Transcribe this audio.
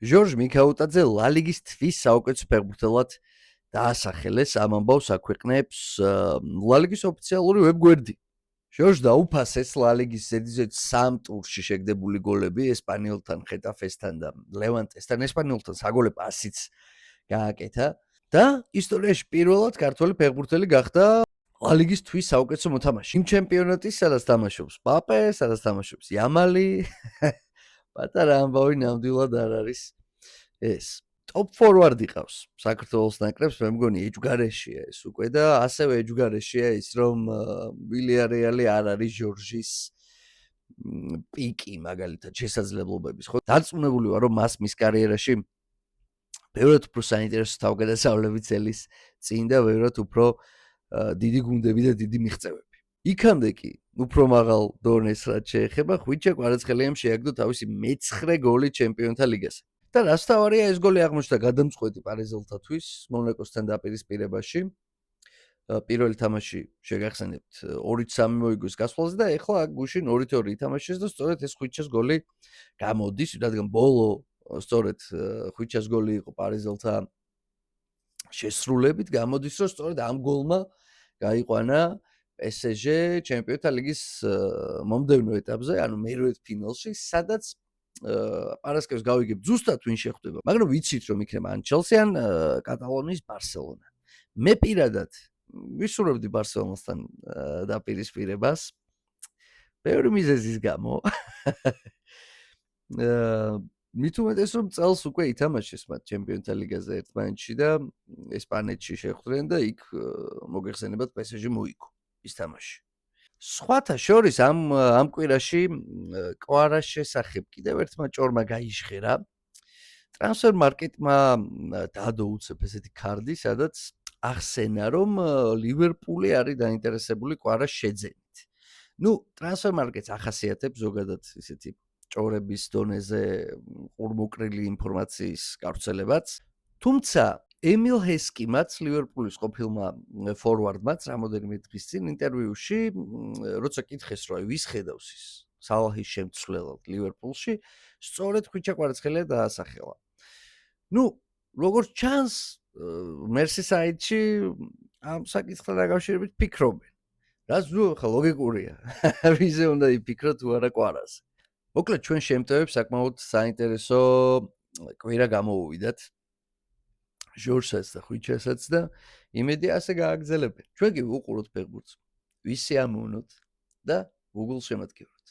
ჟორჟ მიქაუტაძე ლა ლიგის თვის საუკეთესო ფეხბურთელად დაასახელეს, ამ ამბავს აქვეყნებს ლა ლიგის ოფიციალური ვებგვერდი. ჟორჟ დაუფასეს ლა ლიგის ზედიზედ 3 ტურში შეგდებული გოლები ესპანიელთან, ხეტაფესთან და ლევანტესთან. ესპანიელთან საგოლე პასიც გააკეთა და ისტორიაში პირველად ქართველი ფეხბურთელი გახდა ლა ლიგის თვის საუკეთესო მოთამაშე. იმ ჩემპიონატის, სადაც თამაშობს პაპე, სადაც თამაშობს იამალი. პატარა ამბავი ნამდვილად არ არის ეს. Top forward იყავს საქართველოს ნაკრებს, მე მგონი ეჯგარეშია ეს უკვე და ასევე ეჯგარეშია ის რომ ვილიარეალი არ არის ჟორჟის პიკი მაგალითად შესაძლებლობების. ხო, დარწმუნებული ვარ რომ მას მის კარიერაში ბევრად უფრო საინტერესო თავგადასავლები წელის წინ და ბევრად უფრო დიდი გუნდები და დიდი მიღწევები. იქამდე კი უფრო მაღალ დონეს რაც შეეხება, ხვიჩა კვარაცხელიამ შეაგდო თავისი მე-9 გოლი ჩემპიონთა ლიგაზე. და რაც თავარია ეს გოლი აღმოჩნდა გადამწყვეტი პარიზელთათვის მონაკოსთან დაპირისპირებაში. პირველი თამაში შეგახსენებთ 2-3 მოიგოს გასვლაზე და ეხლა აქ გუშინ 2-2 ითამაშეს და სწორედ ეს ხვიჩას გოლი გამოდის, რადგან ბოლო სწორედ ხვიჩას გოლი იყო პარიზელთა შესრულებით, გამოდის რომ სწორედ ამ გოლმა გაიყვანა PSG ჩემპიონთა ლიგის მომდევნო ეტაპზე, ანუ მერვე ფინალში, სადაც პარასკევს გავიგებ ზუსტად ვინ შეხვდება, მაგრამ ვიცით რომ იქნება ან ჩელსი ან კატალონიის ბარსელონა. მე პირადად ვისურვებდი ბარსელონასთან დაპირისპირებას. ბევრი მიზეზის გამო. მით უმეტეს რომ წელს უკვე ითამაშეს მათ ჩემპიონთა ლიგაზე ერთმანეთში და ესპანეთში შეხვდნენ და იქ მოგეხსენებათ PSG მოიგო ის თამაში. სხვათა შორის ამ კვირაში კვარას შესახებ კიდევ ერთმა ჭორმა გაიჟღერა. ტრანსფერ მარკეტმა დადო უცებ ესეთი ქარდი, სადაც ახსენა რომ ლივერპული არის დაინტერესებული კვარას შეძენით. ნუ ტრანსფერ მარკეტს ახასიათებს ზოგადად ესეთი ჭორების დონეზე ყურმოკრილი ინფორმაციის გავრცელებაც. თუმცა ემილ ჰესკიმაც ლივერპულის ყოფილმა ფორვარდმაც რამოდენიმე დღის წინ ინტერვიუში როცა კითხეს რომ ვის ხედავს ის სალაჰის შემცვლელად ლივერპულში, სწორედ ხვიჩა კვარაცხელია დაასახელა. ნუ როგორც ჩანს მერსისაიდში ამ საკითხთან დაკავშირებით ფიქრობენ. რაც ნუ ხა ლოგიკურია. ვიზე უნდა იფიქროთ თუ არა კვარაზე. მოკლედ ჩვენ შემტევებს საკმაოდ საინტერესო კვირა გამოუვიდათ. ჟორჟსაც და ხვიჩასაც და იმედი ასე გააგრძელებენ. ჩვენ კი ვუყუროთ ფეხბურთს. ვისი ამოვნოთ და Google შემატკივროთ.